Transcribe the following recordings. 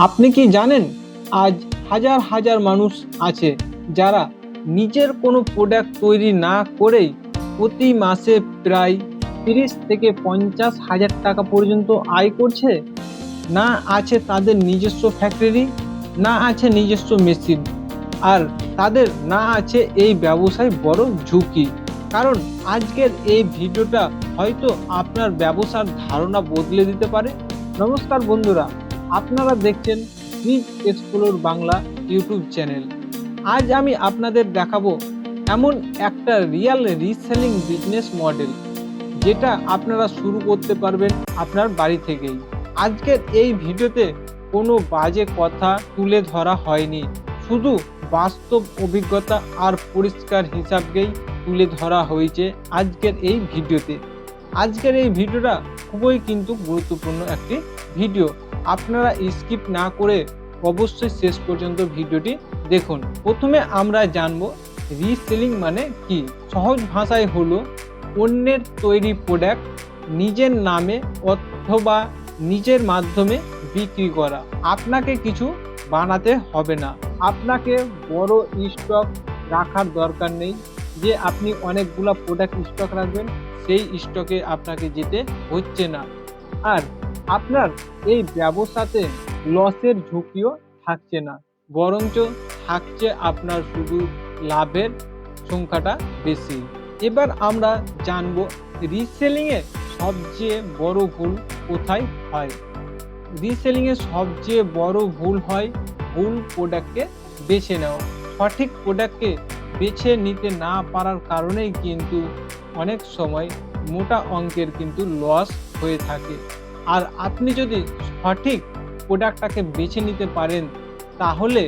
আপনি কি জানেন আজ হাজার হাজার মানুষ আছে যারা নিজের কোনো প্রোডাক্ট তৈরি না করেই প্রতি মাসে প্রায় 30 থেকে 50 হাজার টাকা পর্যন্ত আয় করছে। না আছে তাদের নিজস্ব ফ্যাক্টরি, না আছে নিজস্ব মেশিন, আর তাদের না আছে এই ব্যবসায় বড় ঝুঁকি। কারণ আজকের এই ভিডিওটা হয়তো আপনার ব্যবসার ধারণা বদলে দিতে পারে। নমস্কার বন্ধুরা, আপনারা দেখছেন quick explore Bangla YouTube channel. আজ আমি আপনাদের দেখাবো এমন একটা রিয়েল রিসেলিং বিজনেস মডেল যেটা আপনারা শুরু করতে পারবেন আপনার বাড়ি থেকেই। আজকের এই ভিডিওতে কোনো বাজে কথা তুলে ধরা হয়নি, শুধু বাস্তব অভিজ্ঞতা আর পরিষ্কার হিসাবকেই তুলে ধরা হয়েছে আজকের এই ভিডিওতে। আজকের এই ভিডিওটা খুবই কিন্তু গুরুত্বপূর্ণ একটি ভিডিও, আপনারা স্কিপ না করে অবশ্যই শেষ পর্যন্ত ভিডিওটি দেখুন। প্রথমে আমরা জানবো রিসেলিং মানে কি। সহজ ভাষায় হলো অন্যের তৈরি প্রোডাক্ট নিজের নামে অথবা নিজের মাধ্যমে বিক্রি করা। আপনাকে কিছু বানাতে হবে না, আপনাকে বড় স্টক রাখার দরকার নেই যে আপনি অনেকগুলা প্রোডাক্ট স্টক রাখবেন, সেই স্টকে আপনাকে যেতে হচ্ছে না। আর আপনার এই ব্যবসাতে লসের ঝুঁকিও থাকছে না, বরঞ্চ থাকছে আপনার শুধু লাভের সংখ্যাটা বেশি। এবার আমরা জানবো রিসেলিং এ সবচেয়ে বড় ভুল কোথায় হয়। রিসেলিং এ সবচেয়ে বড় ভুল হয় ভুল প্রোডাক্টকে বেছে নেওয়া। সঠিক প্রোডাক্টকে বেছে নিতে না পারার কারণেই কিন্তু অনেক সময় মোটা অঙ্কের কিন্তু লস হয়ে থাকে। আর আপনি যদি সঠিক প্রোডাক্টটাকে বেছে নিতে পারেন তাহলে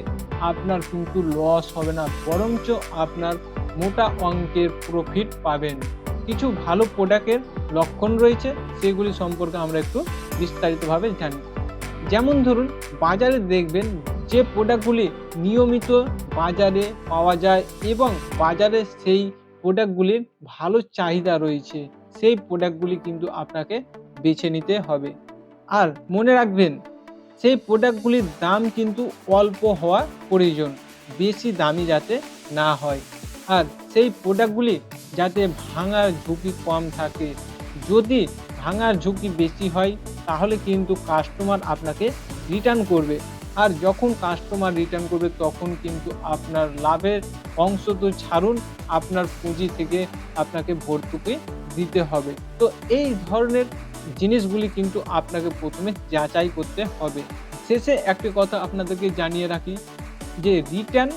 আপনার কিন্তু লস হবে না, বরঞ্চ আপনার মোটা অঙ্কের প্রফিট পাবেন। কিছু ভালো প্রোডাক্টের লক্ষণ রয়েছে, সেগুলি সম্পর্কে আমরা একটু বিস্তারিতভাবে জানি। যেমন ধরুন, বাজারে দেখবেন যে প্রোডাক্টগুলি নিয়মিত বাজারে পাওয়া যায় এবং বাজারে সেই প্রোডাক্টগুলির ভালো চাহিদা রয়েছে, সেই প্রোডাক্টগুলি কিন্তু আপনাকে বেছে নিতে হবে। আর মনে রাখবেন সেই প্রোডাক্টগুলির দাম কিন্তু অল্প হওয়া প্রয়োজন, বেশি দামি যাতে না হয়। আর সেই প্রোডাক্টগুলি যাতে ভাঙার ঝুঁকি কম থাকে। যদি ভাঙার ঝুঁকি বেশি হয় তাহলে কিন্তু কাস্টমার আপনাকে রিটার্ন করবে, আর যখন কাস্টমার রিটার্ন করবে তখন কিন্তু আপনার লাভের অংশ তো ছাড়ুন, আপনার পুঁজি থেকে আপনাকে ভর্তুকি দিতে হবে। তো এই ধরনের জিনিসগুলি কিন্তু আপনাকে প্রথমে যাচাই করতে হবে। শেষে একটি কথা আপনাদেরকে জানিয়ে রাখি যে রিটার্ন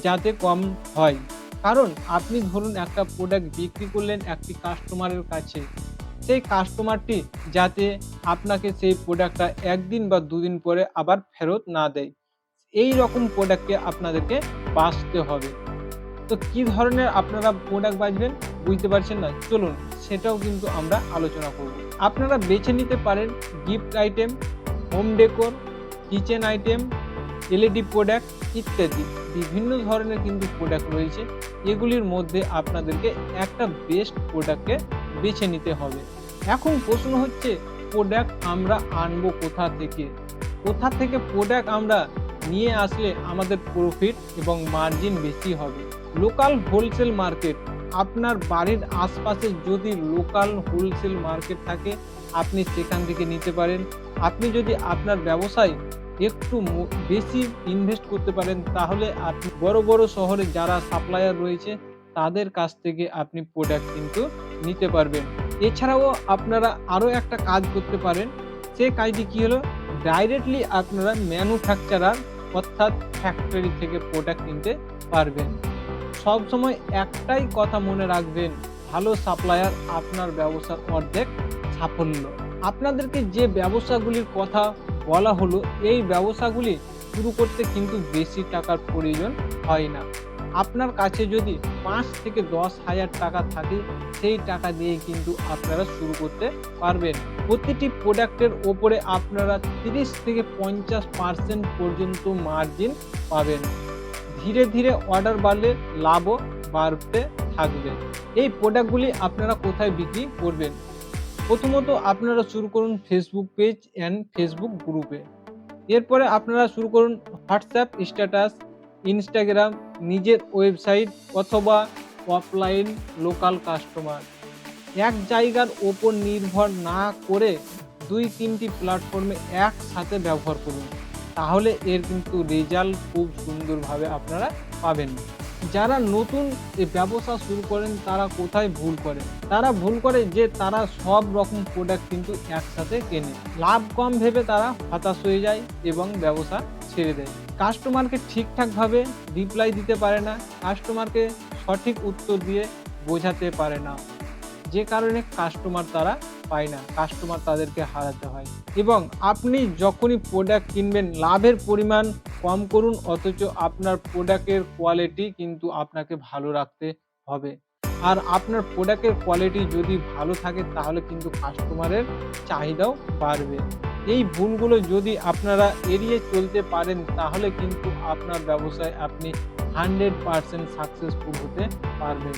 যাতে কম হয়। কারণ আপনি ধরুন একটা প্রোডাক্ট বিক্রি করলেন একটি কাস্টমারের কাছে, সেই কাস্টমারটি যাতে আপনাকে সেই প্রোডাক্টটা ১ দিন বা ২ দিন পরে আবার ফেরত না দেয়, এই রকম প্রোডাক্টকে আপনাদেরকে বাছতে হবে। তো কি ধরনের আপনারা প্রোডাক্ট বাছবেন বুঝতে পারছেন না? চলুন সেটাও কিন্তু আমরা আলোচনা করব। আপনারা বেছে নিতে পারেন gift item, home decor, kitchen item, LED product ইত্যাদি। বিভিন্ন ধরনের কিন্তু প্রোডাক্ট রয়েছে, এগুলির মধ্যে আপনাদেরকে একটা বেস্ট প্রোডাক্টকে বেছে নিতে হবে। এখন প্রশ্ন হচ্ছে প্রোডাক্ট আমরা আনবো কোথা থেকে? কোথা থেকে প্রোডাক্ট আমরা নিয়ে আসলে আমাদের প্রফিট এবং মার্জিন বেশি হবে? লোকাল হোলসেল মার্কেট, আপনার বাড়ির আশপাশে যদি লোকাল হোলসেল মার্কেট থাকে আপনি সেখান থেকে নিতে পারেন। আপনি যদি আপনার ব্যবসায় একটু বেশি ইনভেস্ট করতে পারেন তাহলে আপনি বড় বড় শহরে যারা সাপ্লায়ার রয়েছে তাদের কাছ থেকে আপনি প্রোডাক্ট কিন্তু নিতে পারবেন। এছাড়াও আপনারা আরও একটা কাজ করতে পারেন, সেই কাজটি কি হলো, ডাইরেক্টলি আপনারা ম্যানুফ্যাকচারার অর্থাৎ ফ্যাক্টরি থেকে প্রোডাক্ট কিনতে পারবেন। সবসময় একটাই কথা মনে রাখবেন, ভালো সাপ্লায়ার আপনার ব্যবসার অর্ধেক সাফল্য। আপনাদেরকে যে ব্যবসাগুলির কথা বলা হলো এই ব্যবসাগুলি শুরু করতে কিন্তু বেশি টাকার প্রয়োজন হয় না। আপনার কাছে যদি ৫ থেকে ১০ হাজার টাকা থাকে সেই টাকা দিয়ে কিন্তু আপনারা শুরু করতে পারবেন। প্রতিটি প্রোডাক্টের ওপরে আপনারা ৩০ থেকে ৫০% পর্যন্ত মার্জিন পাবেন। ধীরে ধীরে অর্ডার বাড়লে লাভও বাড়তে থাকবে। এই প্রোডাক্টগুলি আপনারা কোথায় বিক্রি করবেন? প্রথমত আপনারা শুরু করুন ফেসবুক পেজ অ্যান্ড ফেসবুক গ্রুপে। এরপরে আপনারা শুরু করুন হোয়াটসঅ্যাপ স্ট্যাটাস, ইনস্টাগ্রাম, নিজের ওয়েবসাইট অথবা অফলাইন লোকাল কাস্টমার। এক জায়গার ওপর নির্ভর না করে ২-৩টি প্ল্যাটফর্মে একসাথে ব্যবহার করুন। তাহলে এর কিন্তু রেজাল্ট খুব সুন্দরভাবে আপনারা পাবেন। যারা নতুন ব্যবসা শুরু করেন তারা কোথায় ভুল করে? তারা ভুল করে যে তারা সব রকম প্রোডাক্ট কিন্তু একসাথে কেনে। লাভ কম ভেবে তারা হতাশ হয়ে যায় এবং ব্যবসা ছেড়ে দেয়। কাস্টমারকে ঠিকঠাকভাবে রিপ্লাই দিতে পারে না, কাস্টমারকে সঠিক উত্তর দিয়ে বোঝাতে পারে না। যে কারণে কাস্টমার তারা পায় না, কাস্টমার তাদেরকে হারাতে হয়। এবং আপনি যখনই প্রোডাক্ট কিনবেন লাভের পরিমাণ কম করুন, অথচ আপনার প্রোডাক্টের কোয়ালিটি কিন্তু আপনাকে ভালো রাখতে হবে। আর আপনার প্রোডাক্টের কোয়ালিটি যদি ভালো থাকে তাহলে কিন্তু কাস্টমারের চাহিদাও বাড়বে। এই ভুলগুলো যদি আপনারা এড়িয়ে চলতে পারেন তাহলে কিন্তু আপনার ব্যবসায় আপনি 100% সাকসেসফুল হতে পারবেন।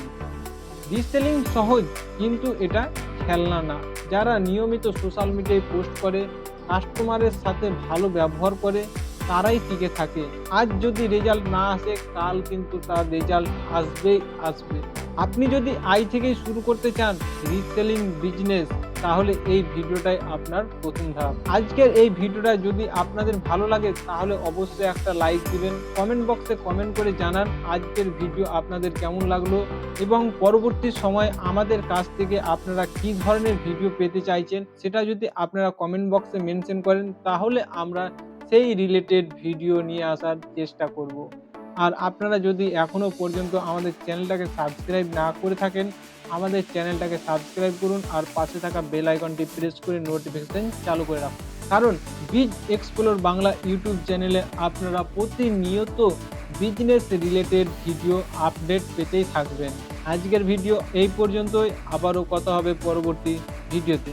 রিসেলিং সহজ, কিন্তু এটা খেলনা না। যারা নিয়মিত সোশ্যাল মিডিয়ায় পোস্ট করে, কাস্টমারের সাথে ভালো ব্যবহার করে, তারাই টিকে থাকে। আজ যদি রেজাল্ট না আসে কাল কিন্তু তার রেজাল্ট আসবেই আসবে। আপনি যদি আজ থেকেই শুরু করতে চান রিসেলিং বিজনেস, তাহলে এই ভিডিওটাই আপনার প্রথম ধাপ। আজকের এই ভিডিওটা যদি আপনাদের ভালো লাগে তাহলে অবশ্যই একটা লাইক দিবেন। কমেন্ট বক্সে কমেন্ট করে জানান আজকের ভিডিও আপনাদের কেমন লাগলো এবং পরবর্তী সময় আমাদের কাছ থেকে আপনারা কি ধরনের ভিডিও পেতে চাইছেন সেটা যদি আপনারা কমেন্ট বক্সে মেনশন করেন তাহলে আমরা সেই রিলেটেড ভিডিও নিয়ে আসার চেষ্টা করব। আর আপনারা যদি এখনো পর্যন্ত আমাদের চ্যানেলটাকে সাবস্ক্রাইব না করে থাকেন, আমাদের চ্যানেলটাকে সাবস্ক্রাইব করুন আর পাশে থাকা বেল আইকনটি প্রেস করে নোটিফিকেশন চালু করে রাখুন। কারণ বিজ এক্সপ্লোর বাংলা ইউটিউব চ্যানেলে আপনারা প্রতিনিয়ত বিজনেস রিলেটেড ভিডিও আপডেট পেতেই থাকবেন। আজকের ভিডিও এই পর্যন্তই, আবারও কথা হবে পরবর্তী ভিডিওতে।